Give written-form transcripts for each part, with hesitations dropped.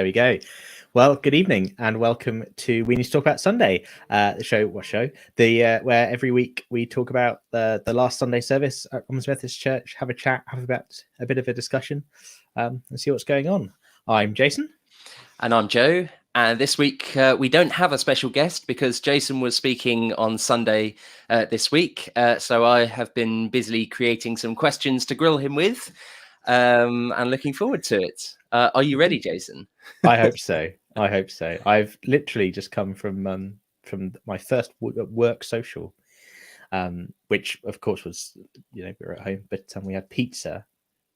There we go. Well, good evening and welcome to We Need to Talk About Sunday, the show, where every week we talk about the last Sunday service at Romans Methodist Church, have a chat, have about a bit of a discussion, and see what's going on. I'm Jason. And I'm Joe. And this week we don't have a special guest because Jason was speaking on Sunday this week. So I have been busily creating some questions to grill him with and looking forward to it. Are you ready, Jason? I hope so. I've literally just come from my first work social, which of course was, we were at home, but we had pizza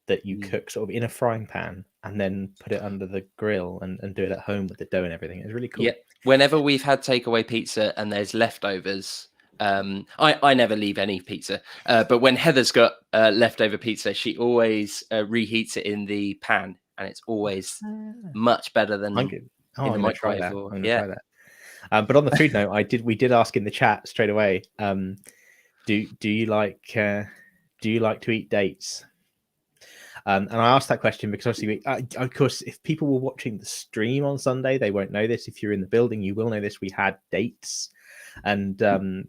that you cook sort of in a frying pan and then put it under the grill and do it at home with the dough and everything. It was really cool. Yeah. Whenever we've had takeaway pizza and there's leftovers, I never leave any pizza, but when Heather's got leftover pizza, she always reheats it in the pan, and it's always much better than in the microwave. I'm going to try that. But on the food note, we did ask in the chat straight away. Do you like to eat dates? And I asked that question because obviously, of course, if people were watching the stream on Sunday, they won't know this. If you're in the building, you will know this. We had dates, and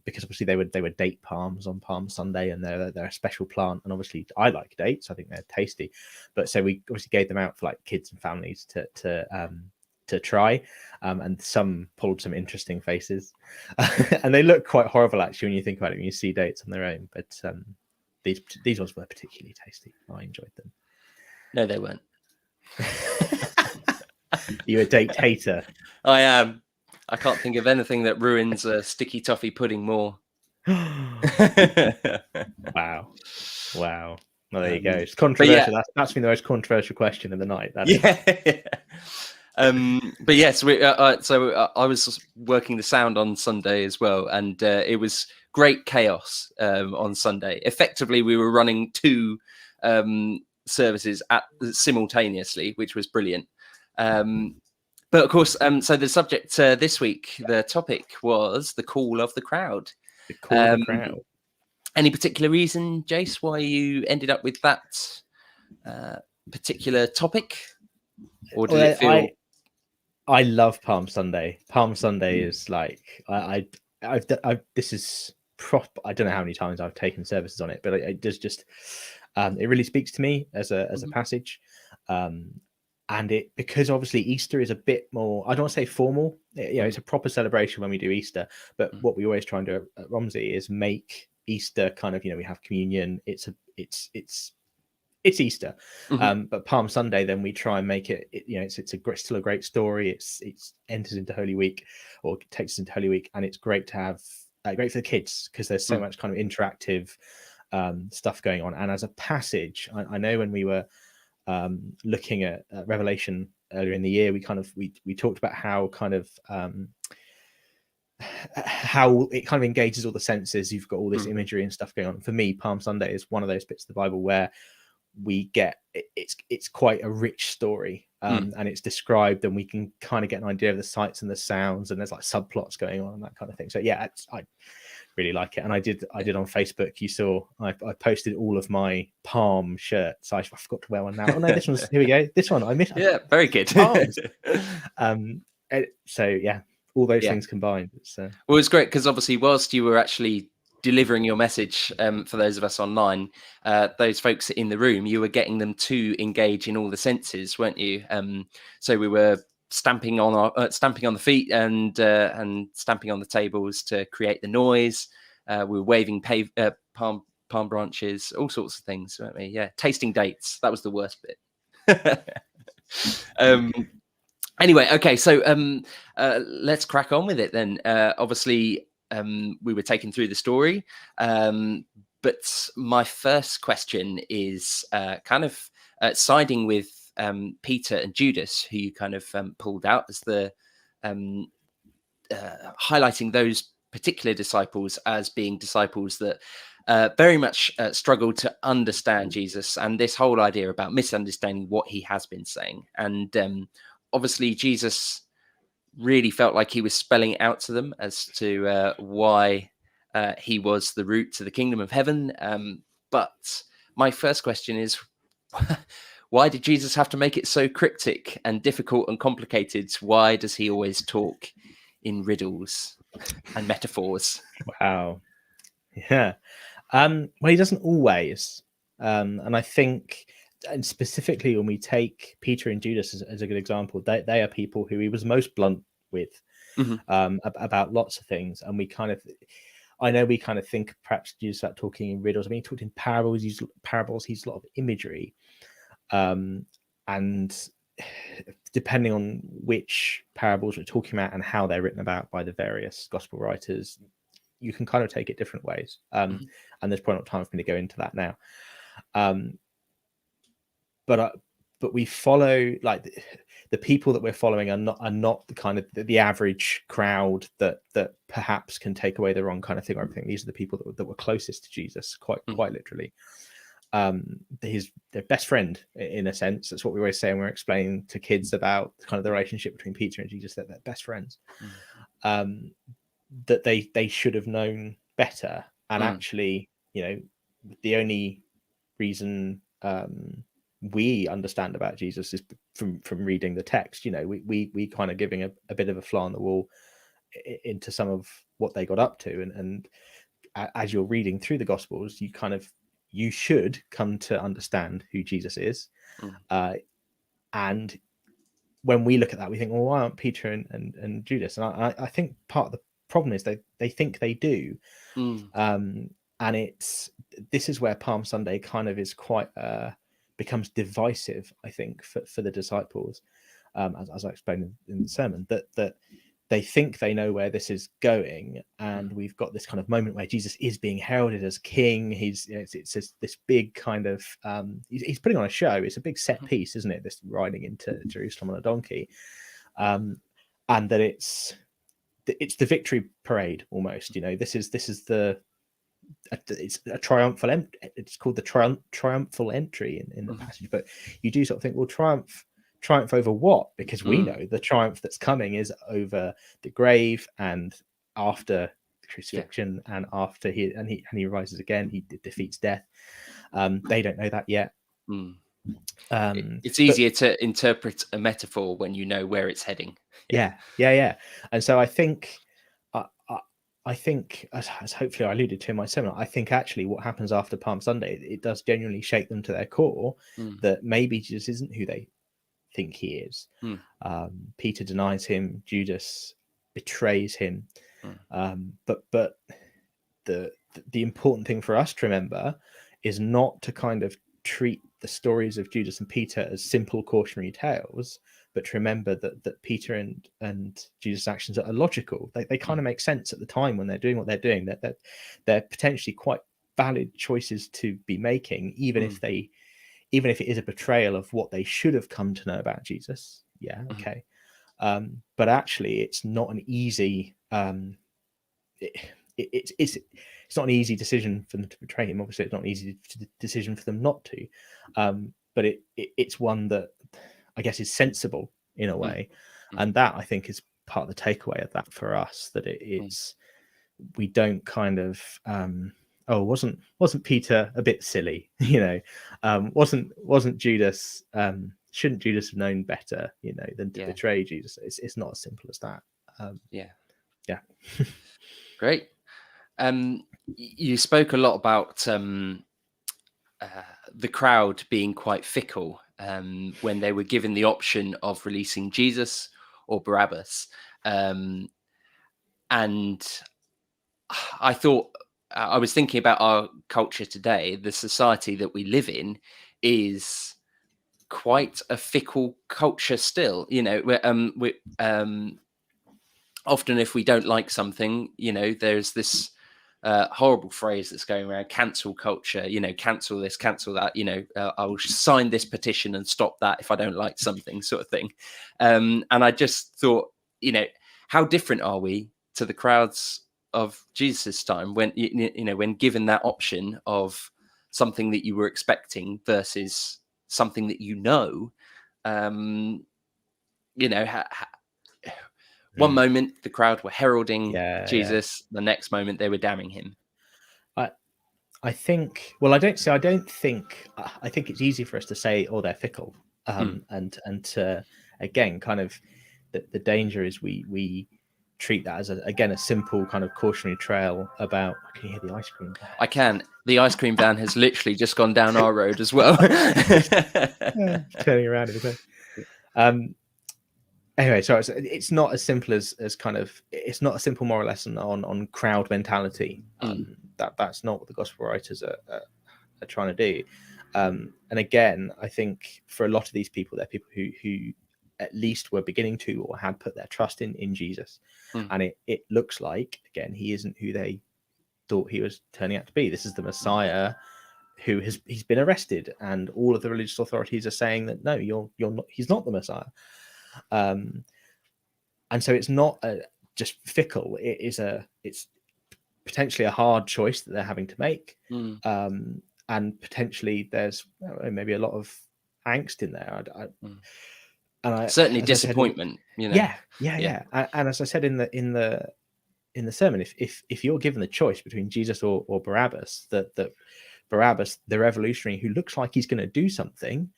because obviously they were date palms on Palm Sunday, and they're a special plant. And obviously, I like dates. I think they're tasty. But so we obviously gave them out for like kids and families to try, and some pulled some interesting faces, and they look quite horrible actually when you think about it when you see dates on their own. But these ones were particularly tasty. I enjoyed them. No, they weren't. You're a date hater. I am. I can't think of anything that ruins a sticky toffee pudding more. Wow. Well, there you go. It's controversial. Yeah. That's been the most controversial question of the night. But yes, I was working the sound on Sunday as well, and it was great chaos on Sunday. Effectively, we were running two services simultaneously, which was brilliant. But of course, so the subject this week, the topic was the call of the crowd. The call of the crowd. Any particular reason, Jace, why you ended up with that particular topic, or did it feel? I love Palm Sunday. Palm Sunday is like this is prop. I don't know how many times I've taken services on it, but it does just it really speaks to me as a passage, and it because obviously Easter is a bit more. I don't want to say formal. It's a proper celebration when we do Easter, but what we always try and do at Romsey is make Easter kind of we have communion. It's Easter, but Palm Sunday, then we try and make it. It's still a great story. It enters into Holy Week, or takes us into Holy Week, and it's great to have great for the kids because there's so much kind of interactive stuff going on. And as a passage, I know when we were looking at Revelation earlier in the year, we talked about how it kind of engages all the senses. You've got all this imagery and stuff going on. For me, Palm Sunday is one of those bits of the Bible where we get it's quite a rich story, and it's described, and we can kind of get an idea of the sights and the sounds, and there's like subplots going on and that kind of thing. So yeah, I really like it. And I did on Facebook, you saw I posted all of my Palm shirts. I forgot to wear one now. Oh no, this one's here we go. This one I missed. Yeah, very good. So yeah, all those things combined. Well, it's great because obviously whilst you were actually delivering your message for those of us online, those folks in the room, you were getting them to engage in all the senses, weren't you? So we were stamping on the feet and stamping on the tables to create the noise. We were waving palm branches, all sorts of things, weren't we? Yeah, tasting dates. That was the worst bit. Anyway, okay, so let's crack on with it then. Obviously, we were taken through the story, but my first question is siding with Peter and Judas, who you kind of pulled out as the highlighting those particular disciples as being disciples that very much struggled to understand Jesus, and this whole idea about misunderstanding what he has been saying. And obviously Jesus really felt like he was spelling it out to them as to why he was the route to the kingdom of heaven. But my first question is, why did Jesus have to make it so cryptic and difficult and complicated? Why does he always talk in riddles and metaphors? Wow. Yeah. Well, he doesn't always. And I think, and specifically when we take Peter and Judas as a good example, they are people who he was most blunt with about lots of things. And I know we kind of think perhaps Jesus about talking in riddles. I mean, he talked in parables, he used a lot of imagery. And depending on which parables we're talking about and how they're written about by the various gospel writers, you can kind of take it different ways. And there's probably not time for me to go into that now. But we follow, like, the people that we're following are not the kind of the average crowd that perhaps can take away the wrong kind of thing or everything. These are the people that were closest to Jesus, quite literally. Their best friend, in a sense. That's what we always say when we're explaining to kids about kind of the relationship between Peter and Jesus, that they're best friends. That they should have known better. And actually, the only reason we understand about Jesus is from reading the text. We kind of giving a bit of a fly on the wall into some of what they got up to, and as you're reading through the Gospels, you should come to understand who Jesus is. And when we look at that, we think, well, why aren't Peter and Judas? And I think part of the problem is they think they do. And this is where Palm Sunday kind of is quite becomes divisive, I think, for the disciples, as I explained in the sermon, that they think they know where this is going, and we've got this kind of moment where Jesus is being heralded as king. It's this big kind of he's putting on a show. It's a big set piece, isn't it? This riding into Jerusalem on a donkey, and that it's the victory parade almost. This is it's a triumphal. It's called the triumphal entry in the passage. But you do sort of think, well, triumph over what? Because we know the triumph that's coming is over the grave, and after the crucifixion, and after he rises again, he defeats death. They don't know that yet. It's easier to interpret a metaphor when you know where it's heading. Yeah. And so I think, as hopefully I alluded to in my seminar, I think actually what happens after Palm Sunday, it does genuinely shake them to their core that maybe Jesus isn't who they think he is. Peter denies him, Judas betrays him, but the important thing for us to remember is not to kind of treat the stories of Judas and Peter as simple cautionary tales, but to remember that Peter and Judas' actions are logical. They kind of make sense at the time when they're doing what they're doing, that they're potentially quite valid choices to be making, even if it is a betrayal of what they should have come to know about Jesus. Yeah, okay. But actually, it's not an easy. It's not an easy decision for them to betray him. Obviously, it's not an easy decision for them not to. But it's one that I guess is sensible in a way, and that I think is part of the takeaway of that for us. That it's we don't kind of wasn't Peter a bit silly? Wasn't Judas? Shouldn't Judas have known better? Than to betray Jesus? It's not as simple as that. Yeah. Great. You spoke a lot about the crowd being quite fickle when they were given the option of releasing Jesus or Barabbas. And I thought, I was thinking about our culture today. The society that we live in is quite a fickle culture still. Often if we don't like something, there's this horrible phrase that's going around: cancel culture. Cancel this, cancel that. I'll sign this petition and stop that if I don't like something, sort of thing. And I just thought, how different are we to the crowds of Jesus's time when when given that option of something that you were expecting versus something that one moment the crowd were heralding Jesus, the next moment they were damning him. I think. Well, I don't. So I don't think. I think it's easy for us to say, "Oh, they're fickle," and to again, kind of, the danger is we treat that as a simple kind of cautionary trail about. Can you hear the ice cream? I can. The ice cream van has literally just gone down our road as well. Turning around in a bit. Anyway, so it's not as simple as kind of, it's not a simple moral lesson on crowd mentality. That's not what the gospel writers are trying to do. And again, I think for a lot of these people, they're people who at least were beginning to or had put their trust in Jesus. And it looks like, again, he isn't who they thought he was turning out to be. This is the Messiah who he's been arrested, and all of the religious authorities are saying that no, you're not, he's not the Messiah. And so it's not just fickle. It's potentially a hard choice that they're having to make. And potentially there's maybe a lot of angst in there. Certainly disappointment, Yeah. And as I said in the sermon, if you're given the choice between Jesus or Barabbas, that Barabbas, the revolutionary who looks like he's going to do something,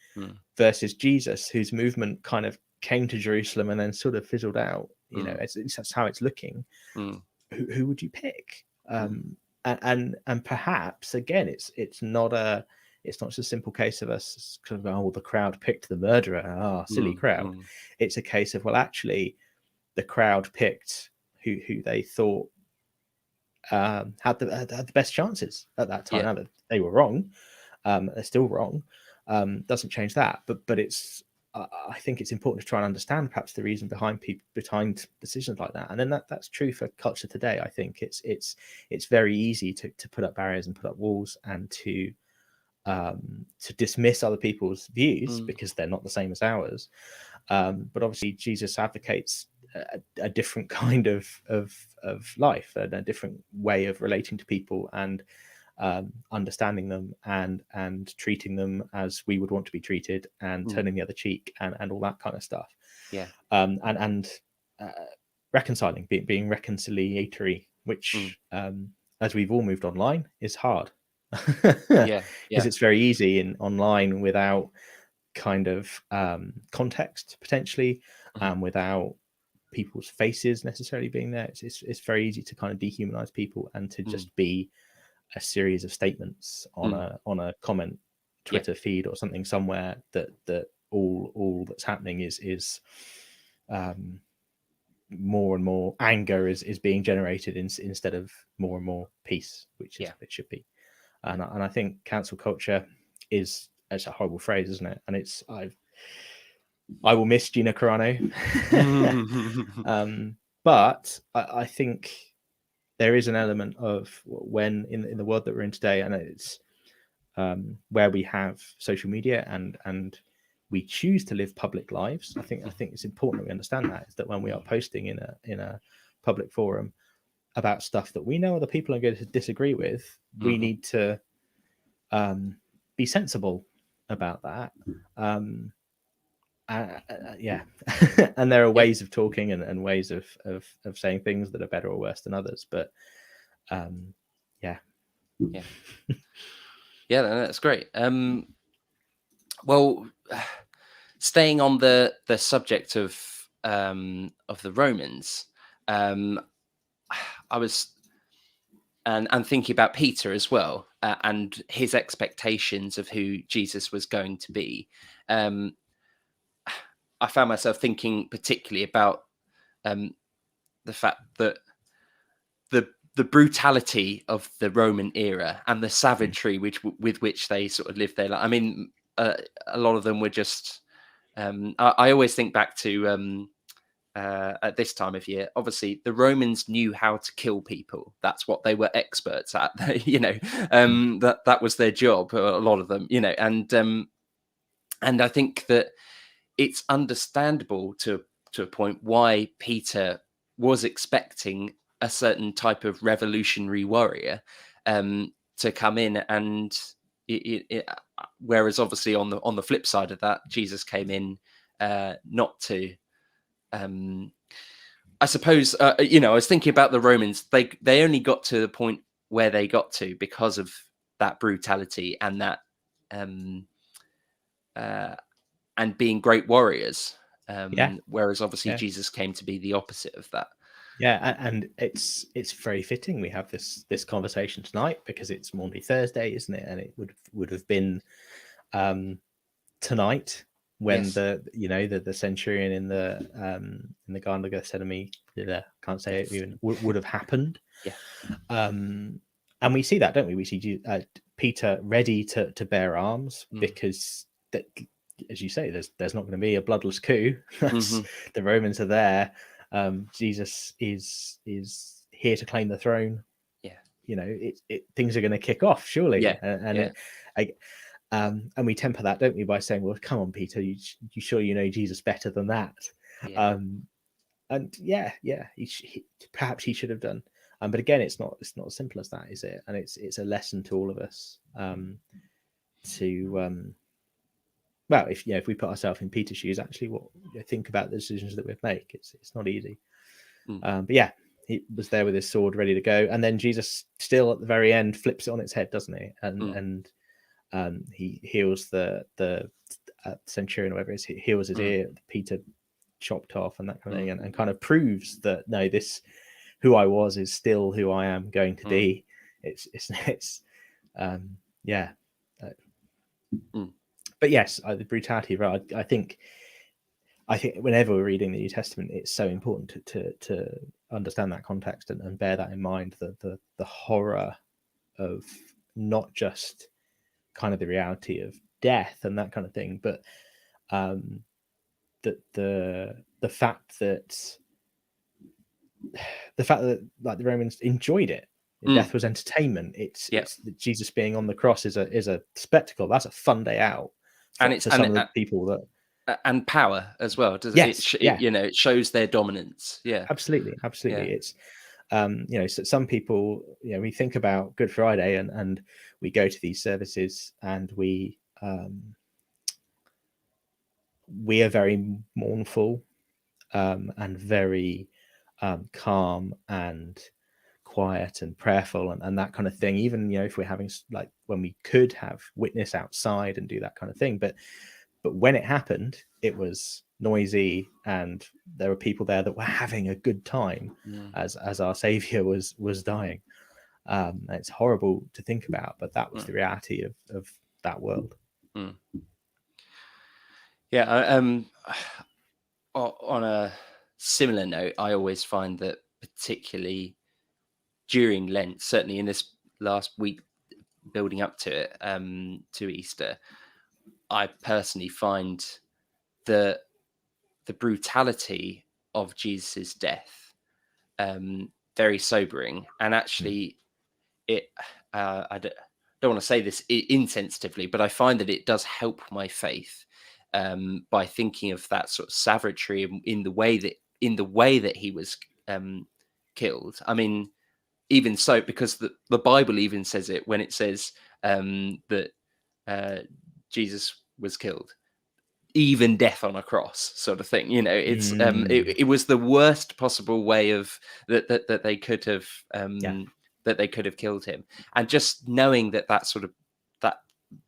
versus Jesus, whose movement kind of came to Jerusalem and then sort of fizzled out, that's how it's looking. Who would you pick? And perhaps again, it's not just a simple case of us kind of, the crowd picked the murderer. Silly crowd. It's a case of, well, actually, the crowd picked who they thought had the best chances at that time. Now, they were wrong. They're still wrong. Doesn't change that. But it's, I think it's important to try and understand perhaps the reason behind decisions like that. And then that's true for culture today. I think it's very easy to put up barriers and put up walls and to dismiss other people's views because they're not the same as ours. But obviously Jesus advocates a different kind of life, and a different way of relating to people, and understanding them and treating them as we would want to be treated, and turning the other cheek, and all that kind of stuff. And reconciling, being reconciliatory, which as we've all moved online, is hard. Because it's very easy in online without kind of context potentially, without people's faces necessarily being there. It's very easy to kind of dehumanize people and to just be a series of statements on a comment Twitter feed or something somewhere, that all that's happening is more and more anger is being generated instead of more and more peace, which is what it should be. And I think cancel culture it's a horrible phrase, isn't it? And I will miss Gina Carano. But I think there is an element of, when in the world that we're in today, and it's where we have social media and we choose to live public lives. I think it's important that we understand that, is that when we are posting in a public forum about stuff that we know other people are going to disagree with, we need to be sensible about that. And there are ways of talking and ways of saying things that are better or worse than others, but that's great. Well, staying on the subject of the Romans, I was and thinking about Peter as well, and his expectations of who Jesus was going to be. I found myself thinking particularly about the fact that the brutality of the Roman era and the savagery with which they sort of lived their life. I mean, a lot of them were just. I always think back to at this time of year. Obviously, the Romans knew how to kill people. That's what they were experts at. That was their job. A lot of them, and I think that it's understandable to a point why Peter was expecting a certain type of revolutionary warrior to come in, and whereas obviously on the flip side of that, Jesus came in not to. I suppose I was thinking about the Romans. They only got to the point where they got to because of that brutality and that and being great warriors. Whereas obviously Jesus came to be the opposite of that. Yeah, and it's very fitting we have this conversation tonight, because it's Maundy Thursday, isn't it? And it would have been tonight when the centurion in the Garden of Gethsemane, can't say it even, would have happened. Yeah. And we see that, don't we? We see Peter ready to bear arms, because that, as you say, there's not going to be a bloodless coup. The Romans are there. Jesus is here to claim the throne. Things are going to kick off, surely. And we temper that, don't we, by saying, well, come on, Peter, you sure you know Jesus better than that? And perhaps he should have done. But again, it's not as simple as that, is it? And it's a lesson to all of us well, if we put ourselves in Peter's shoes, actually, think about the decisions that we make. It's not easy. But yeah, he was there with his sword ready to go, and then Jesus still at the very end flips it on its head, doesn't he? And he heals the centurion, or whatever it is, he heals his ear. Peter chopped off and that kind of thing, and kind of proves that no, this who I was is still who I am going to be. But yes, the brutality, right? I think whenever we're reading the New Testament, it's so important to understand that context and bear that in mind, the horror of not just kind of the reality of death and that kind of thing, but the fact that like the Romans enjoyed it. Death was entertainment. It's Jesus being on the cross is a spectacle. That's a fun day out. And it's some of the people that, and power as well. Does it? It shows their dominance. Yeah, absolutely. It's so some people, we think about Good Friday and we go to these services and we are very mournful and very calm and quiet and prayerful and that kind of thing, even if we're having, like, when we could have witness outside and do that kind of thing, but when it happened, it was noisy and there were people there that were having a good time as our Savior was dying. It's horrible to think about, but that was the reality of that world. On a similar note, I always find that particularly during Lent, certainly in this last week building up to it, to Easter, I personally find the brutality of Jesus's death very sobering. And actually, I don't want to say this insensitively, but I find that it does help my faith by thinking of that sort of savagery in the way that he was killed. I mean, even so, because the Bible even says it when it says that Jesus was killed, even death on a cross, sort of thing. It's it was the worst possible way of that they could have that they could have killed him. And just knowing that sort of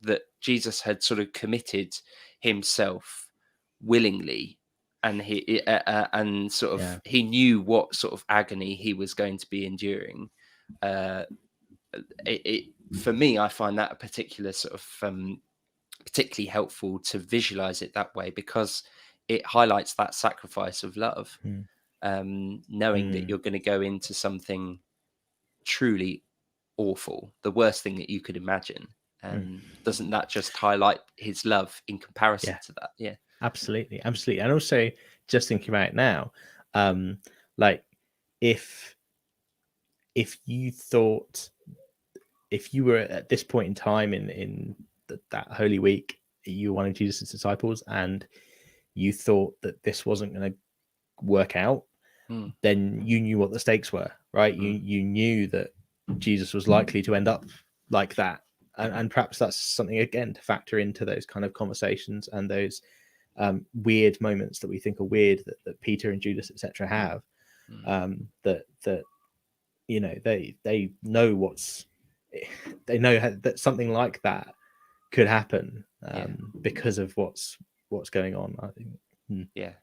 that Jesus had sort of committed himself willingly, and he and sort of he knew what sort of agony he was going to be enduring. For me, I find that a particular sort of particularly helpful to visualize it that way, because it highlights that sacrifice of love, knowing that you're going to go into something truly awful, the worst thing that you could imagine. Doesn't that just highlight his love in comparison to that? Yeah, absolutely. And also, just thinking about it now, like if you thought, if you were at this point in time in that Holy Week, you were one of Jesus' disciples, and you thought that this wasn't going to work out, then you knew what the stakes were, right? You knew that Jesus was likely to end up like that, and perhaps that's something again to factor into those kind of conversations and those weird moments that we think are weird that Peter and Judas etc. have, that they know what's they know that something like that could happen because of what's going on, I think. Yeah.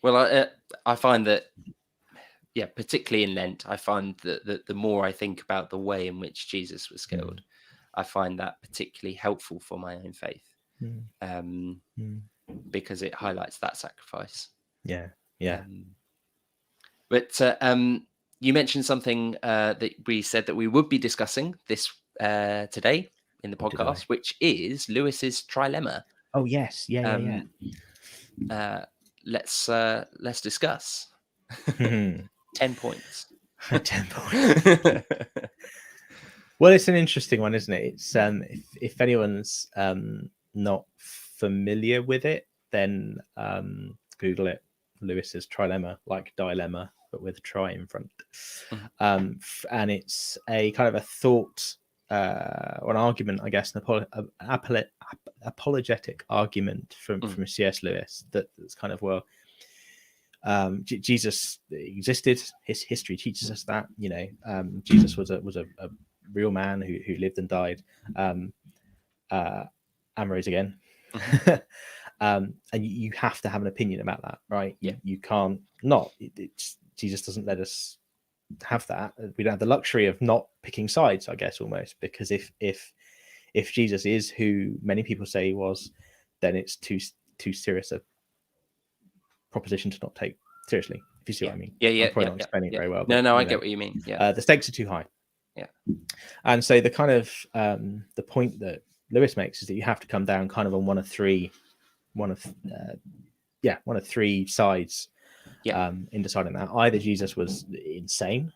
Well, I find that, particularly in Lent, I find that the more I think about the way in which Jesus was killed, I find that particularly helpful for my own faith, because it highlights that sacrifice. Yeah. But you mentioned something that we said that we would be discussing this today in the podcast, which is Lewis's trilemma. Oh yes, yeah. Let's discuss. 10 points. 10 points. Well, it's an interesting one, isn't it? It's if anyone's not familiar with it, then Google it. Lewis's trilemma, like dilemma, but with a try in front. And it's a kind of a thought or an argument, I guess, an apologetic argument from C.S. Lewis that's kind of, well, Jesus existed. His history teaches us that, Jesus was a real man who lived and died, and rose again. And you have to have an opinion about that, right? You can't not. Jesus doesn't let us have that. We don't have the luxury of not picking sides, I guess, almost, because if Jesus is who many people say he was, then it's too serious a proposition to not take seriously, if you see what I mean. I'm probably not explaining it very well. But, no, I get what you mean. The stakes are too high. Yeah. And so the kind of the point that Lewis makes is that you have to come down kind of on one of three sides in deciding that. Either Jesus was insane,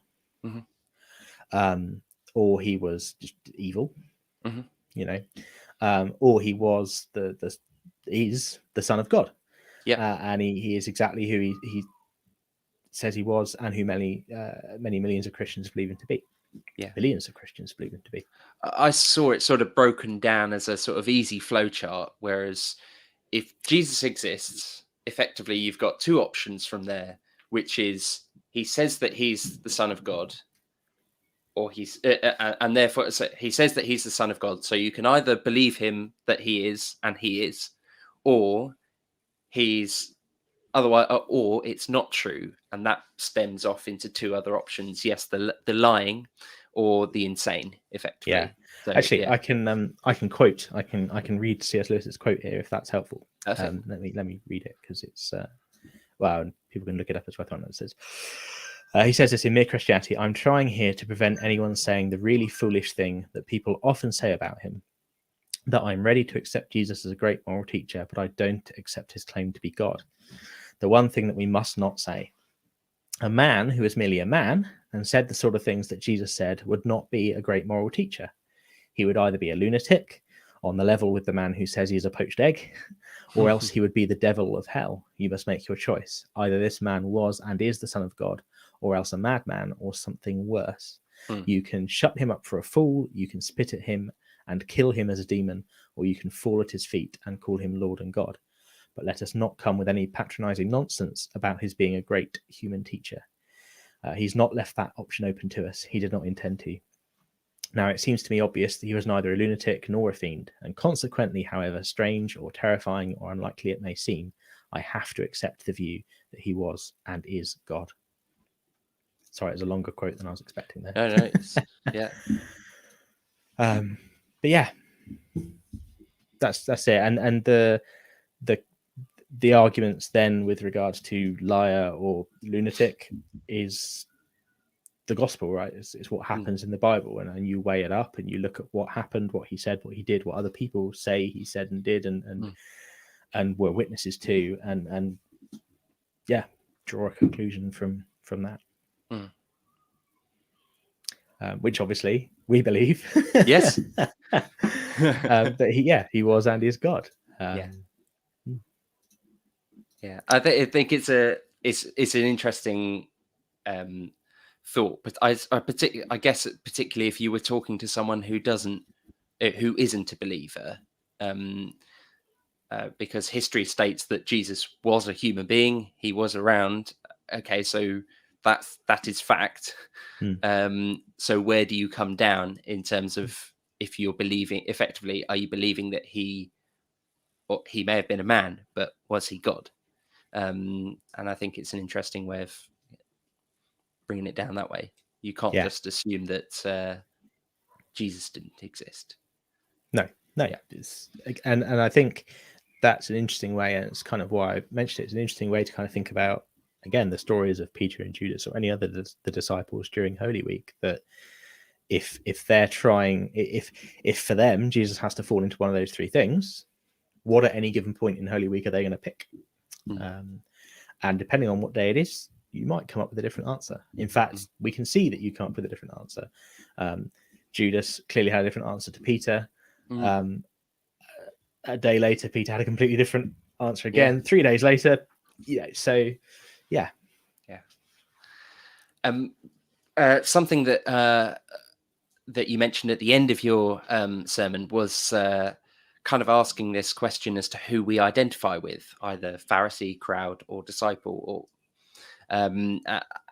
or he was just evil, or he was is the Son of God. And he is exactly who he says he was, and who many millions of Christians believe him to be. Billions of Christians believe him to be. I saw it sort of broken down as a sort of easy flowchart, whereas if Jesus exists, effectively you've got two options from there, which is he says that he's the Son of God, or he's and therefore so he says that he's the Son of God, so you can either believe him that he is, and he is, or he's otherwise, or it's not true, and that stems off into two other options. Yes, the lying or the insane, effectively. Yeah. So, actually, I can quote. I can read C.S. Lewis's quote here if that's helpful. Let me read it, because it's and people can look it up as well. It says. He says this in Mere Christianity. I'm trying here to prevent anyone saying the really foolish thing that people often say about him, that I'm ready to accept Jesus as a great moral teacher, but I don't accept his claim to be God. The one thing that we must not say. A man who is merely a man and said the sort of things that Jesus said would not be a great moral teacher. He would either be a lunatic, on the level with the man who says he is a poached egg, or else he would be the devil of hell. You must make your choice. Either this man was and is the Son of God, or else a madman, or something worse. You can shut him up for a fool, you can spit at him and kill him as a demon, or you can fall at his feet and call him Lord and God. But let us not come with any patronizing nonsense about his being a great human teacher. He's not left that option open to us. He did not intend to. Now, it seems to me obvious that he was neither a lunatic nor a fiend, and consequently, however strange or terrifying or unlikely it may seem, I have to accept the view that he was and is God. Sorry, it was a longer quote than I was expecting there. No, yeah. But yeah, that's it. And the arguments then with regards to liar or lunatic is the gospel, right? It's what happens in the Bible, and you weigh it up and you look at what happened, what he said, what he did, what other people say he said and did, and were witnesses to, and draw a conclusion from that. Which obviously we believe. Yes. That he was and is God. I think it's an interesting thought, but I guess particularly if you were talking to someone who isn't a believer, because history states that Jesus was a human being, he was around. Okay, so that is fact. Hmm. So where do you come down in terms of, if you're believing, effectively, are you believing that he may have been a man, but was he God? And I think it's an interesting way of bringing it down that way. You can't Yeah. just assume that Jesus didn't exist. No. Yeah. And I think that's an interesting way, and it's kind of why I mentioned it. It's an interesting way to kind of think about, again, the stories of Peter and Judas or any other the disciples during Holy Week. That if they're trying, if for them Jesus has to fall into one of those three things, what at any given point in Holy Week are they going to pick? And depending on what day it is, you might come up with a different answer. In fact, we can see that you come up with a different answer. Judas clearly had a different answer to Peter. A day later, Peter had a completely different answer again. Yeah. 3 days later, so yeah. Something that you mentioned at the end of your sermon was kind of asking this question as to who we identify with, either Pharisee, crowd, or disciple. Or and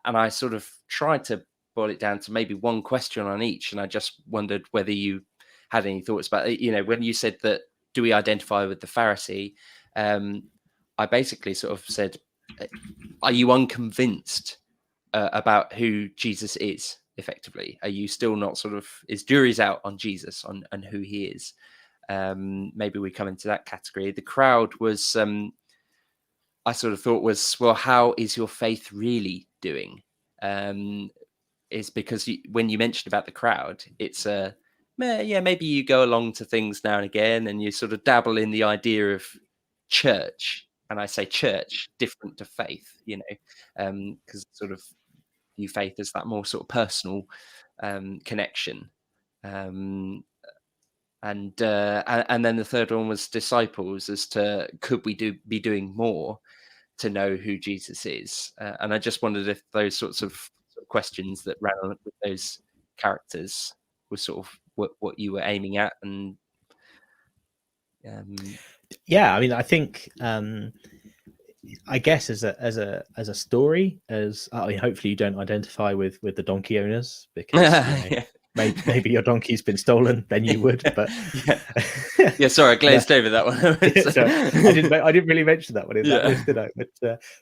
I sort of tried to boil it down to maybe one question on each, and I just wondered whether you had any thoughts about it. You know, when you said that, do we identify with the Pharisee? I basically sort of said, are you unconvinced about who Jesus is? Effectively, are you still not sort of, is jury's out on Jesus on who he is? Maybe we come into that category. The crowd was, I sort of thought was, well, how is your faith really doing? Is because when you mentioned about the crowd, it's yeah, maybe you go along to things now and again, and you sort of dabble in the idea of church. And I say church different to faith, you know, because sort of view faith as that more sort of personal connection. And then the third one was disciples, as to could we be doing more to know who Jesus is? And I just wondered if those sorts of questions that ran on with those characters was sort of what you were aiming at. And yeah, I mean, I think I guess as a story, as I mean, hopefully you don't identify with the donkey owners, because yeah. maybe your donkey's been stolen, then you would. But yeah, sorry, I glazed over that one. So I didn't really mention that one in that list, did I?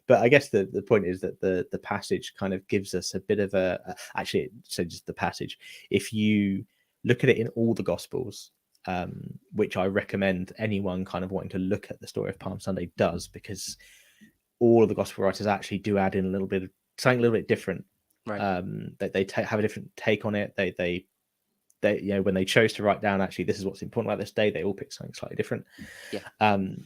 But I guess the point is that the passage kind of gives us a bit of actually, so just the passage, if you look at it in all the Gospels, which I recommend anyone kind of wanting to look at the story of Palm Sunday does, because all of the Gospel writers actually do add in a little bit of something a little bit different. Right. That they have a different take on it. They when they chose to write down, actually, this is what's important about this day, they all picked something slightly different. Yeah.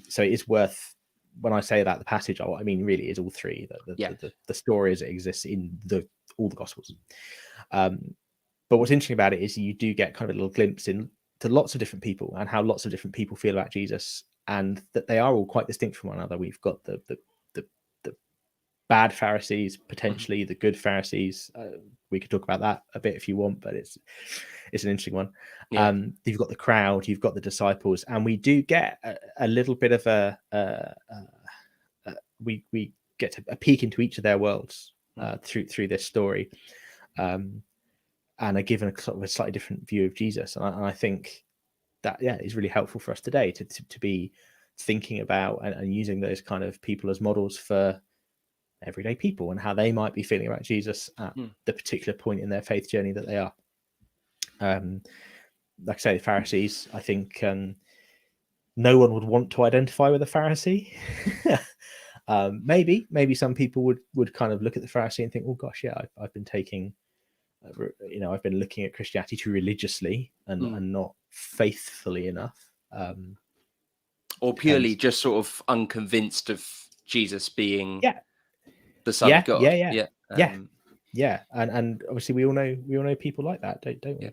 So it is worth, when I say about the passage, I mean really is all three, the story as it exists in all the Gospels. But what's interesting about it is you do get kind of a little glimpse into lots of different people and how lots of different people feel about Jesus, and that they are all quite distinct from one another. We've got the bad Pharisees, potentially the good Pharisees. We could talk about that a bit if you want, but it's an interesting one. Yeah. You've got the crowd, you've got the disciples, and we do get a little bit of we get a peek into each of their worlds through this story, and are given a sort of a slightly different view of Jesus. And I think that is really helpful for us today to be thinking about and using those kind of people as models for everyday people and how they might be feeling about Jesus at the particular point in their faith journey that they are. Like I say, the Pharisees, I think no one would want to identify with a Pharisee. Maybe some people would kind of look at the Pharisee and think, oh gosh, yeah, I've been taking, I've been looking at Christianity too religiously and not faithfully enough. Or purely just sort of unconvinced of Jesus being the Son of God. Yeah. And obviously we all know people like that, don't we?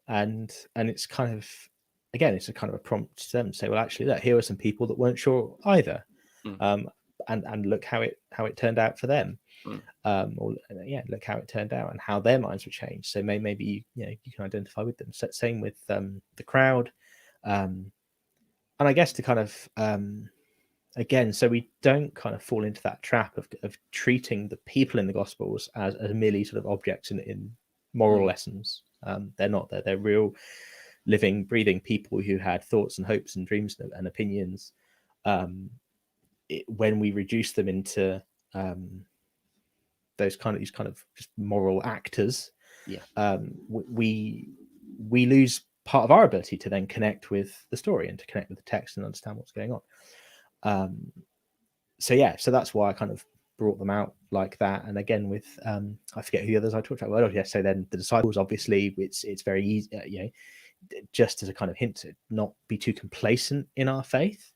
And it's kind of, again, it's a kind of a prompt to them to say, well, actually, look, here are some people that weren't sure either, and look how it turned out for them, look how it turned out and how their minds were changed. So maybe you can identify with them. So same with the crowd, and I guess to kind of again, so we don't kind of fall into that trap of treating the people in the Gospels as merely sort of objects in moral lessons. They're not. They're real, living, breathing people who had thoughts and hopes and dreams and opinions. When we reduce them into these kind of just moral actors, we lose part of our ability to then connect with the story and to connect with the text and understand what's going on. So that's why I kind of brought them out like that. And again, with I forget who the others I talked about. Well, yes, so then the disciples, obviously, it's very easy, just as a kind of hint to not be too complacent in our faith,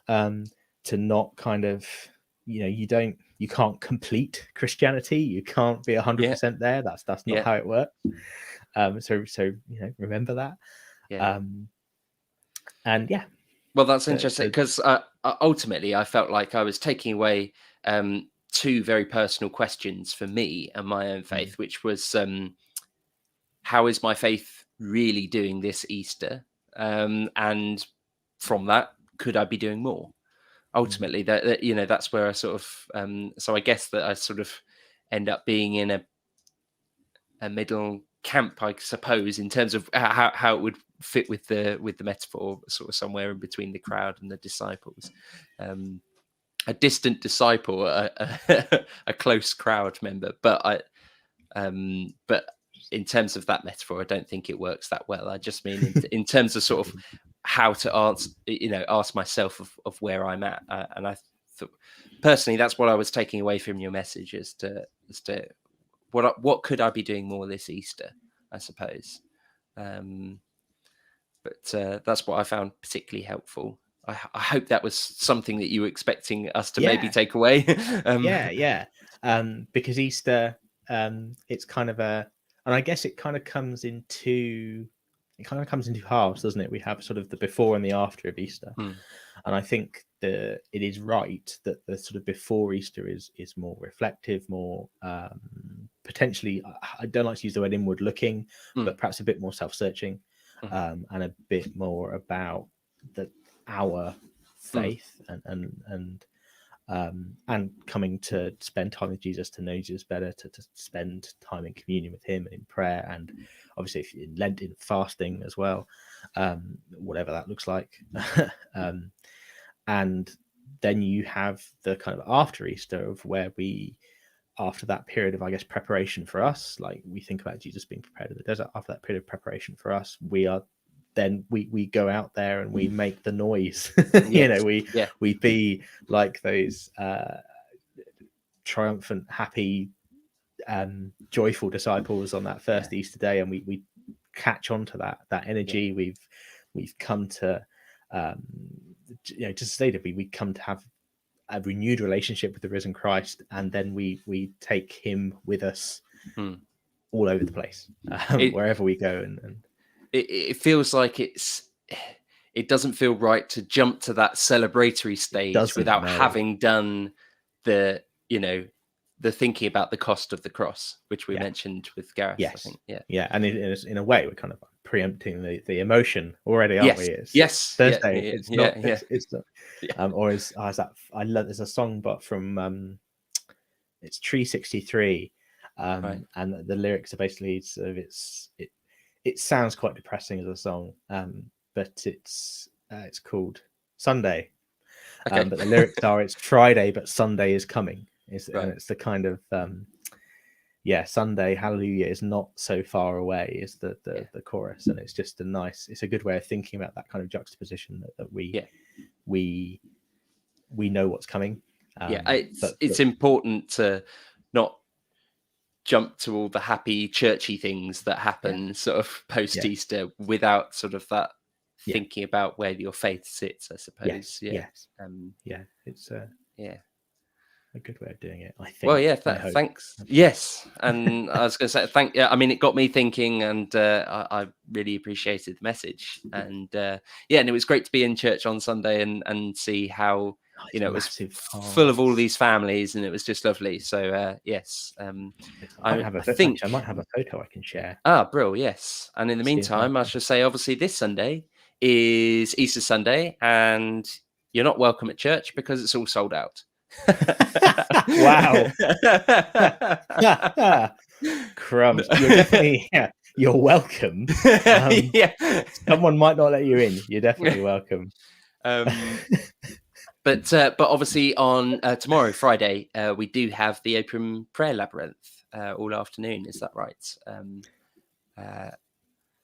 to not kind of, you can't complete Christianity. You can't be 100% there. That's not how it works. So remember that. And yeah. Well, that's interesting, because ultimately I felt like I was taking away two very personal questions for me and my own faith, which was, how is my faith really doing this Easter? And from that, could I be doing more? Ultimately, that's where I sort of, so I guess that I sort of end up being in a middle camp, I suppose, in terms of how it would fit with the metaphor, sort of somewhere in between the crowd and the disciples. A distant disciple, a close crowd member, but in terms of that metaphor, I don't think it works that well. I just mean in terms of sort of how to ask myself of where I'm at, and I thought personally that's what I was taking away from your message, as to what could I be doing more this Easter, I suppose. But that's what I found particularly helpful. I hope that was something that you were expecting us to maybe take away. Because Easter, it's kind of and I guess it kind of comes into halves, doesn't it? We have sort of the before and the after of Easter, and I think it is right that the sort of before Easter is more reflective, more potentially, I don't like to use the word inward looking, but perhaps a bit more self-searching, and a bit more about our faith and coming to spend time with Jesus, to know Jesus better, to spend time in communion with him and in prayer, and obviously if in Lent, in fasting as well, whatever that looks like. And then you have the kind of after Easter, of where after that period of, I guess, preparation for us, like we think about Jesus being prepared in the desert, after that period of preparation for us, we go out there and we make the noise. We be like those triumphant, happy, joyful disciples on that first Easter day, and we catch on to that energy. We've come to just stated, we come to have a renewed relationship with the risen Christ, and then we take him with us all over the place, wherever we go. And it feels like it doesn't feel right to jump to that celebratory stage without having done the thinking about the cost of the cross, which we mentioned with Gareth. Yes. I think. And in a way, we're kind of preempting the emotion already, aren't we? It's Thursday. It's not. It's not. Or is that? I love. There's a song, but from it's Tree 63, and the lyrics are basically sort of it sounds quite depressing as a song, but it's called Sunday. But the lyrics are, it's Friday, but Sunday is coming. And it's the kind of Sunday, hallelujah, is not so far away, is the chorus. And it's just it's a good way of thinking about that kind of juxtaposition, that we know what's coming. It's important to not jump to all the happy churchy things that happen sort of post Easter without sort of that thinking about where your faith sits, I suppose. It's a good way of doing it, I think. Well, thanks. Yes, and I was going to say I mean, it got me thinking, and I really appreciated the message, and and it was great to be in church on Sunday and see how it was full of all these families, and it was just lovely. So yes, I might have a photo I can share. Brill, yes. And in the meantime, I should say, obviously, this Sunday is Easter Sunday, and you're not welcome at church because it's all sold out. Wow. Crumbs. You're definitely, you're welcome. Yeah. Someone might not let you in. You're definitely welcome. But obviously on tomorrow, Friday, we do have the Open Prayer Labyrinth all afternoon. Is that right?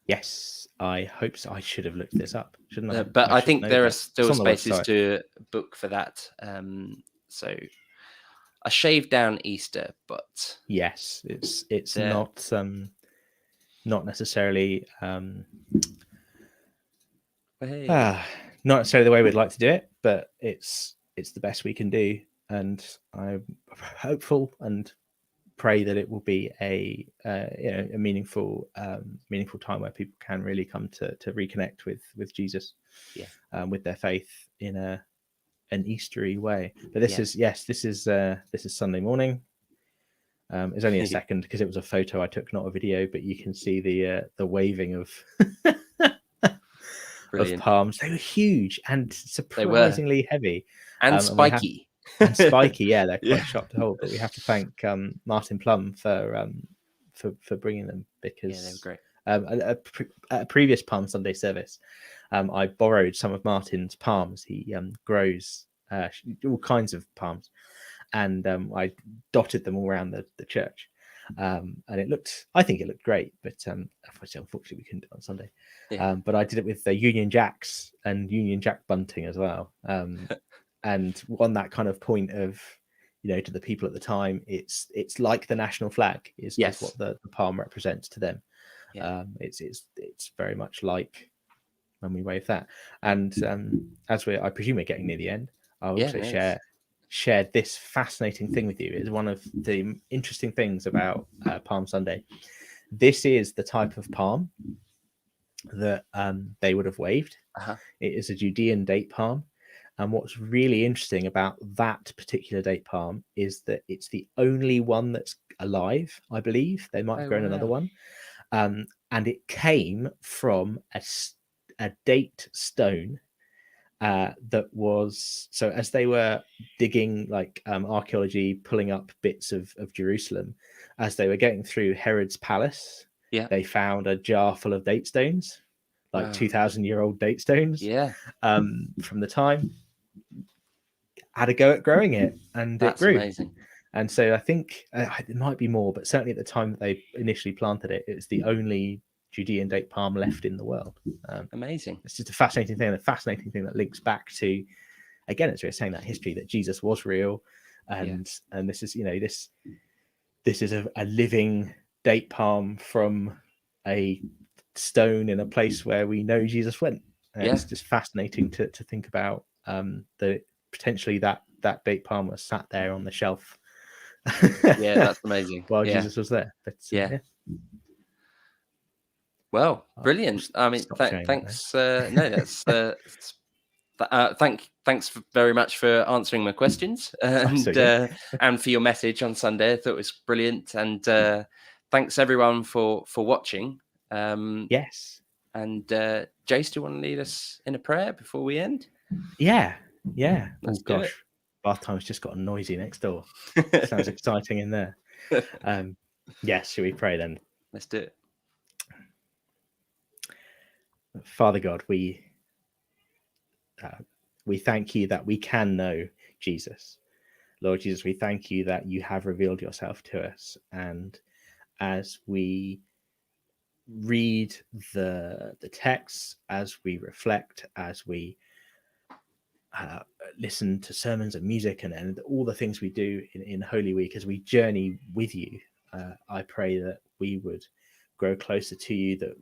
Yes, I hope so. I should have looked this up, shouldn't I? But I think there are still spaces website to book for that. So I shaved down Easter, but yes, it's not necessarily not necessarily the way we'd like to do it, but it's the best we can do, and I'm hopeful and pray that it will be a meaningful time where people can really come to reconnect with Jesus, with their faith in an Eastery way. But this is Sunday morning. It's only a second because it was a photo I took, not a video, but you can see the waving of of palms. They were huge and surprisingly heavy and spiky. And spiky, yeah, they're quite sharp to hold. But we have to thank Martin Plum for bringing them, because they were great. At a previous Palm Sunday service, I borrowed some of Martin's palms. He grows all kinds of palms, and I dotted them all around the church. And I think it looked great, but unfortunately we couldn't do it on Sunday. But I did it with the Union Jacks and Union Jack bunting as well. And on that kind of point of, to the people at the time, it's like the national flag is what the palm represents to them. It's very much like when we wave that. And I presume we're getting near the end, I'll also share this fascinating thing with you. Is one of the interesting things about Palm Sunday. This is the type of palm that they would have waved. It is a Judean date palm. And what's really interesting about that particular date palm is that it's the only one that's alive, I believe. They might have grown another one. And it came from a date stone that was, so as they were digging, like archaeology, pulling up bits of Jerusalem, as they were getting through Herod's palace, they found a jar full of date stones, like 2,000-year-old date stones from the time. Had a go at growing it, and that's it grew. Amazing. And so I think it might be more, but certainly at the time that they initially planted it, it's the only Judean date palm left in the world. Amazing. It's just a fascinating thing that links back to, again, it's really saying that history, that Jesus was real, and this is this is a living date palm from a stone in a place where we know Jesus went. It's just fascinating to think about that potentially that date palm was sat there on the shelf. That's amazing. While Jesus was there. But well, brilliant. I mean, thanks. That's thanks very much for answering my questions, and for your message on Sunday. I thought it was brilliant, and thanks everyone for watching. Yes. And Jace, do you want to lead us in a prayer before we end? Yeah. Let's do it. Bath time's just got noisy next door. Sounds exciting in there. Yes, shall we pray then? Let's do it. Father God, we thank you that we can know Jesus. Lord Jesus, we thank you that you have revealed yourself to us. And as we read the texts, as we reflect, as we listen to sermons and music and all the things we do in Holy Week, as we journey with you, I pray that we would grow closer to you, that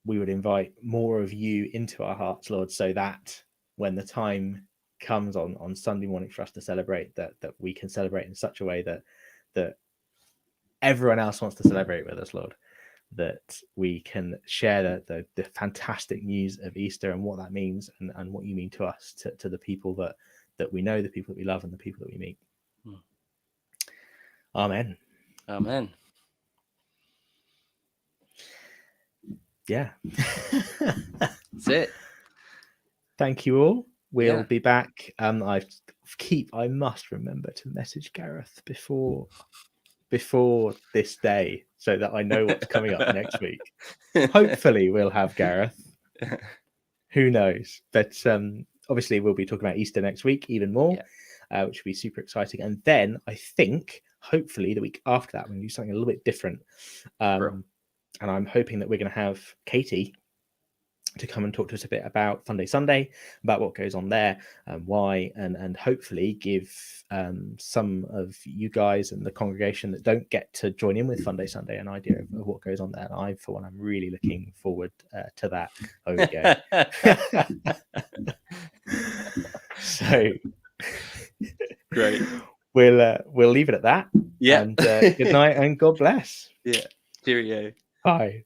we would invite more of you into our hearts, Lord, so that when the time comes on Sunday morning for us to celebrate, that we can celebrate in such a way that everyone else wants to celebrate with us, Lord, that we can share the fantastic news of Easter and what that means, and what you mean to us, to the people that we know, the people that we love, and the people that we meet. Amen. Yeah. That's it. Thank you all. we'll be back. I must remember to message Gareth before this day so that I know what's coming up next week. Hopefully we'll have Gareth. Who knows? But obviously we'll be talking about Easter next week even more, which will be super exciting. And then I think hopefully the week after that we're going to do something a little bit different. And I'm hoping that we're going to have Katie to come and talk to us a bit about Fun Day Sunday, about what goes on there and why, and hopefully give some of you guys and the congregation that don't get to join in with Fun Day Sunday an idea of what goes on there. And I, for one, I'm really looking forward to that. There we go. So great. We'll leave it at that. Yeah. And good night and God bless. Yeah. Cheerio. Bye.